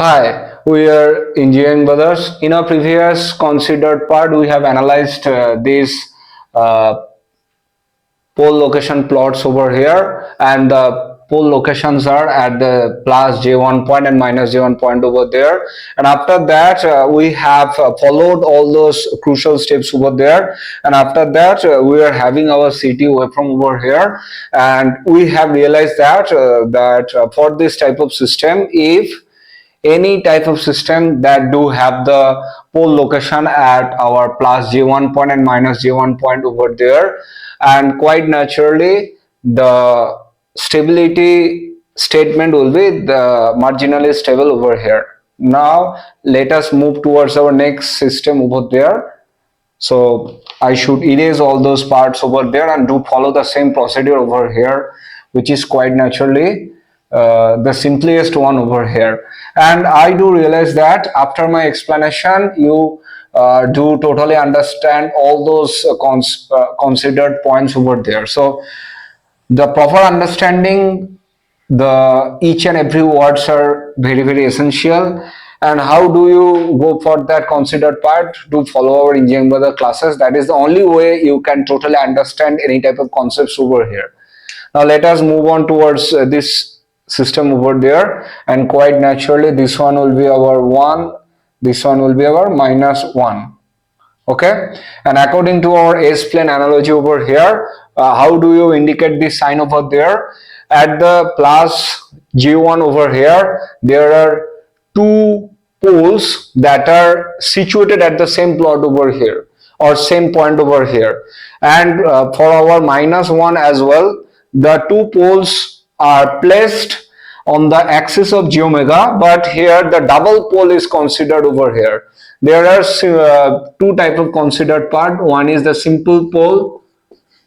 Hi, we are Engineering Brothers. In our previous considered part, we have analyzed these uh, pole location plots over here, and the pole locations are at the plus j1 point and minus j1 point over there. And after that, we have followed all those crucial steps over there. And after that, we are having our CT waveform over here, and we have realized that for this type of system, if any type of system that do have the pole location at our plus j1 point and minus j1 point over there, and quite naturally the stability statement will be the marginally stable over here. Now let us move towards our next system over there. So I should erase all those parts over there and do follow the same procedure over here, which is quite naturally the simplest one over here. And I do realize that after my explanation, you do totally understand all those considered points over there. So the proper understanding the each and every words are very essential. And how do you go for that considered part? To follow our engineering brother classes. That is the only way you can totally understand any type of concepts over here. Now let us move on towards this system over there, and quite naturally this one will be our 1, this one will be our minus 1. Okay, and according to our S-plane analogy over here, how do you indicate this sign over there? At the plus G1 over here, there are two poles that are situated at the same plot over here or same point over here. And for our minus 1 as well, the two poles are placed on the axis of j omega, but here the double pole is considered over here. There are two type of considered part. One is the simple pole.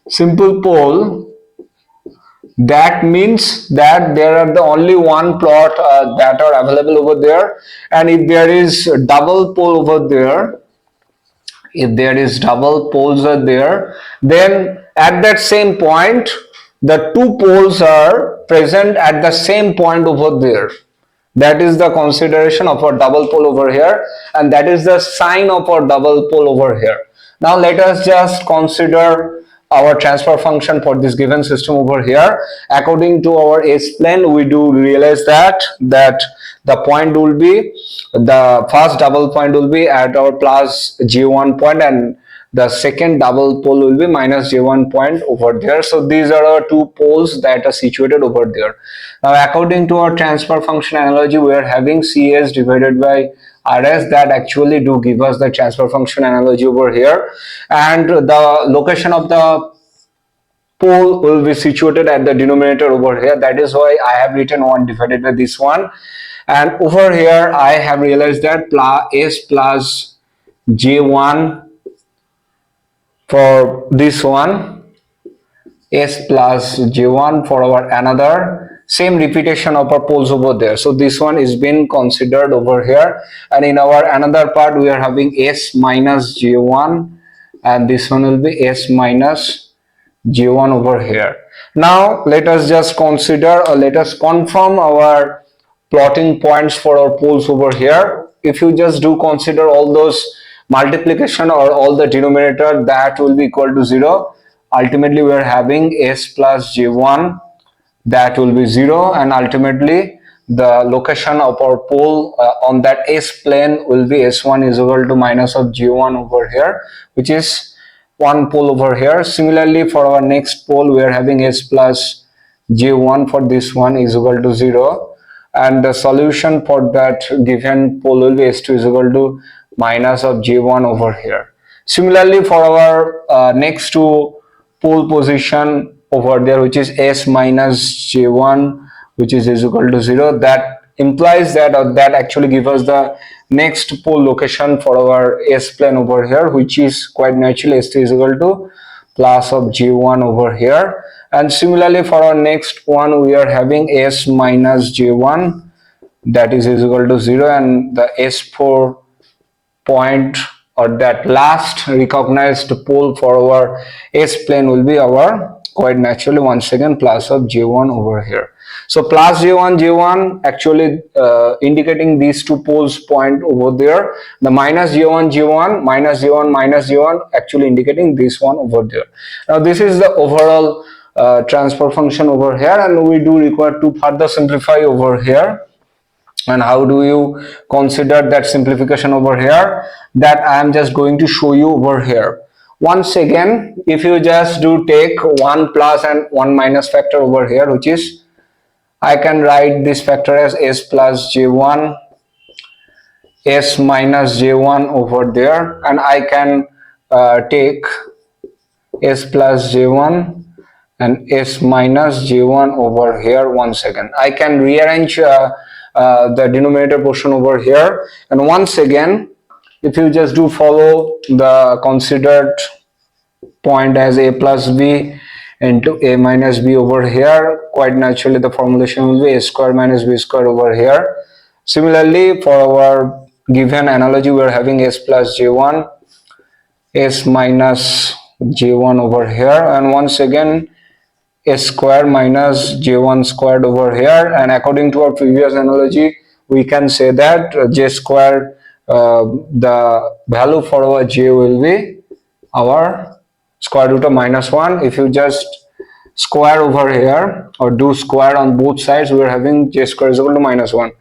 Simple pole, that means that there are the only one plot that are available over there. And if there is double pole over there, if there is double poles are there, then at that same point the two poles are present at the same point over there. That is the consideration of our double pole over here, and that is the sign of our double pole over here. Now let us just consider our transfer function for this given system over here. According to our S-plane, we do realize that the point will be, the first double point will be at our plus G1 point, and the second double pole will be minus j1 point over there. So these are our two poles that are situated over there. Now according to our transfer function analogy, we are having Cs divided by Rs, that actually do give us the transfer function analogy over here. And the location of the pole will be situated at the denominator over here. That is why I have written 1 divided by this one. And over here I have realized that S plus J1 for this one, S plus J1 for our another, same repetition of our poles over there. So this one is being considered over here, and in our another part we are having S minus J1, and this one will be S minus J1 over here. Now let us just consider, or let us confirm our plotting points for our poles over here. If you just do consider all those multiplication or all the denominator, that will be equal to 0. Ultimately we are having S plus J1, that will be 0, and ultimately the location of our pole on that S plane will be S1 is equal to minus of J1 over here, which is one pole over here. Similarly for our next pole, we are having S plus J1 for this one is equal to 0, and the solution for that given pole will be S2 is equal to minus of J1 over here. Similarly for our next two pole position over there, which is S minus J1, which is equal to 0, that implies that, or that actually gives us the next pole location for our S plane over here, which is quite naturally S2 is equal to plus of J1 over here. And similarly for our next one, we are having S minus J1, that is equal to 0, and the S4 point, or that last recognized pole for our S plane will be our, quite naturally once again, plus of J1 over here. So plus J1 actually indicating these two poles point over there. The minus J1 minus J1 actually indicating this one over there. Now this is the overall transfer function over here, and we do require to further simplify over here. And how do you consider that simplification over here? That I am just going to show you over here. Once again, if you just do take 1 plus and 1 minus factor over here, which is, I can write this factor as s plus j1, s minus j1 over there, and I can take s plus j1 and s minus j1 over here. Once again, I can rearrange the denominator portion over here, and once again, if you just do follow the considered point as a plus b into a minus b over here, quite naturally the formulation will be a square minus b square over here. Similarly, for our given analogy, we are having s plus j1, s minus j1 over here, and once again s square minus j1 squared over here. And according to our previous analogy, we can say that j square, the value for our j will be our square root of minus 1. If you just square over here or do square on both sides, we are having j square is equal to minus 1,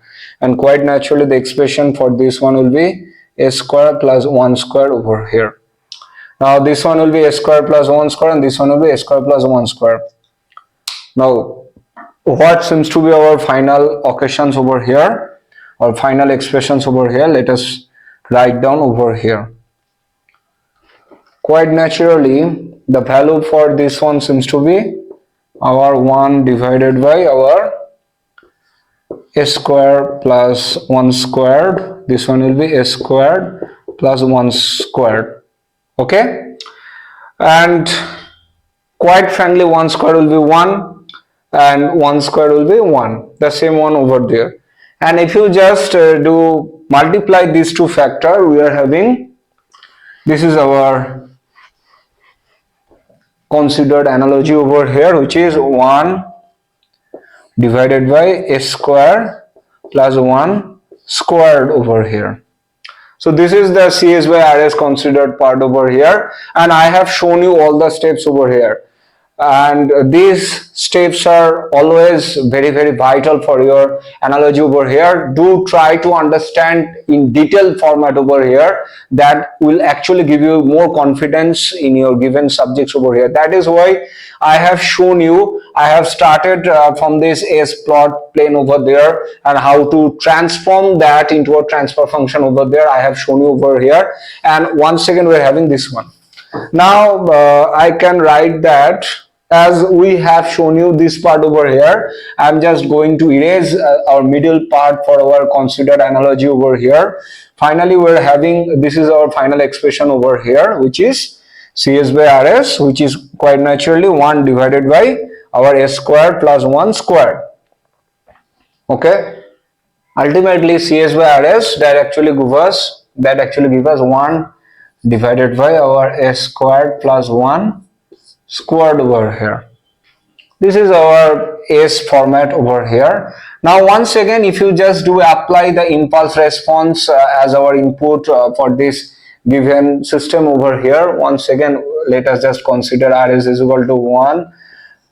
and quite naturally the expression for this one will be s square plus 1 square over here. Now this one will be s square plus 1 square, and this one will be s square plus 1 square. Now what seems to be our final equations over here, or final expressions over here? Let us write down over here. Quite naturally, the value for this one seems to be our 1 divided by our s square plus 1 squared. This one will be s squared plus 1 squared. Okay, and quite frankly, 1 square will be 1 and 1 square will be 1, the same one over there. And if you just do multiply these two factors, we are having, this is our considered analogy over here, which is 1 divided by s square plus 1 squared over here. So this is the CS by RS considered part over here, and I have shown you all the steps over here. And these steps are always very vital for your analogy over here. Do try to understand in detailed format over here. That will actually give you more confidence in your given subjects over here. That is why I have shown you, I have started from this S plot plane over there, and how to transform that into a transfer function over there. I have shown you over here, and once again we are having this one. Now I can write that as we have shown you this part over here. I'm just going to erase our middle part for our considered analogy over here. Finally, we're having, this is our final expression over here, which is CS by RS, which is quite naturally 1 divided by our S square plus 1 square. Okay, ultimately CS by RS that actually give us 1 divided by our S squared plus 1 squared over here. This is our S format over here. Now once again, if you just do apply the impulse response as our input for this given system over here, once again let us just consider RS is equal to 1.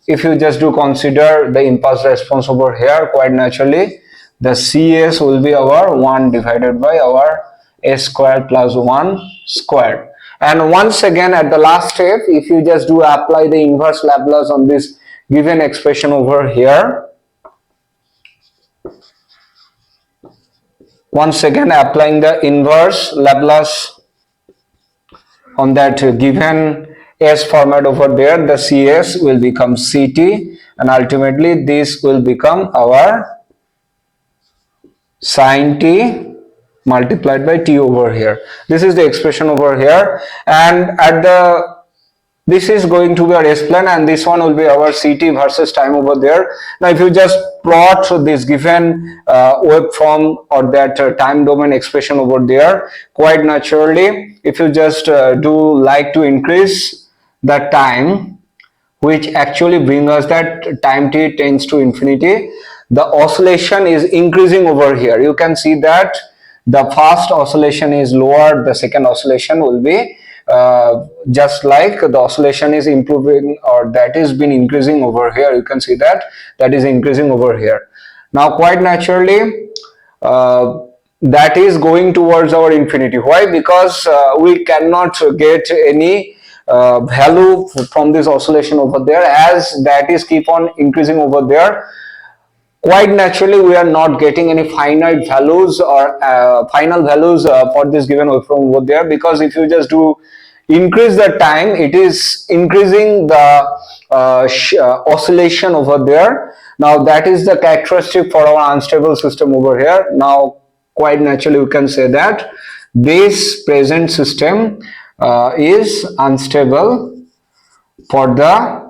If you just do consider the impulse response over here, quite naturally the CS will be our 1 divided by our S squared plus 1 squared. And once again at the last step, if you just do apply the inverse Laplace on this given expression over here, once again applying the inverse Laplace on that given S format over there, the CS will become CT, and ultimately this will become our sin t multiplied by t over here. This is the expression over here, and at the, this is going to be our S plane, and this one will be our CT versus time over there. Now if you just plot this given waveform or that time domain expression over there, quite naturally if you just do like to increase the time, which actually brings us that time t tends to infinity, the oscillation is increasing over here. You can see that the first oscillation is lower, the second oscillation will be just like the oscillation is improving, or that is been increasing over here. You can see that that is increasing over here. Now quite naturally that is going towards our infinity. Why? Because we cannot get any value from this oscillation over there, as that is keep on increasing over there. Quite naturally we are not getting any finite values or final values for this given waveform over there, because if you just do increase the time, it is increasing the oscillation over there. Now that is the characteristic for our unstable system over here. Now quite naturally we can say that this present system is unstable for the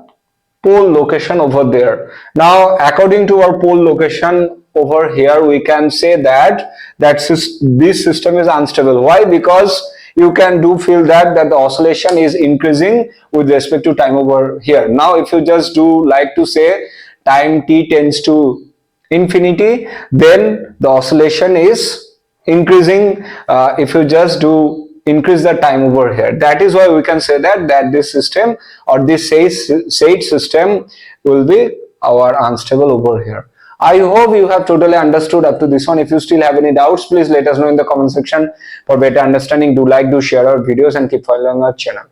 pole location over there. Now according to our pole location over here, we can say that this system is unstable. Why? Because you can do feel that the oscillation is increasing with respect to time over here. Now if you just do like to say time t tends to infinity, then the oscillation is increasing if you just do increase the time over here. That is why we can say that this system or this said system will be our unstable over here. I hope you have totally understood up to this one. If you still have any doubts, please let us know in the comment section. For better understanding, do like, do share our videos and keep following our channel.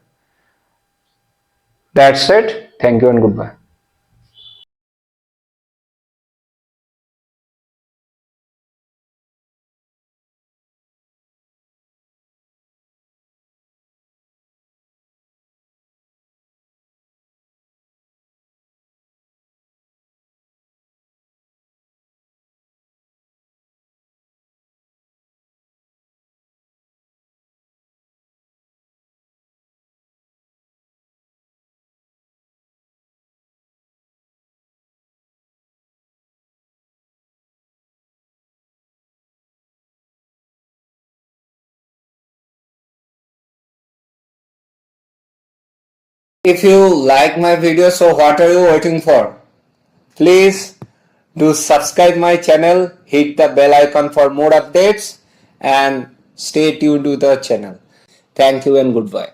That's it. Thank you and goodbye. If you like my video, so what are you waiting for? Please do subscribe my channel, hit the bell icon for more updates, and stay tuned to the channel. Thank you and goodbye.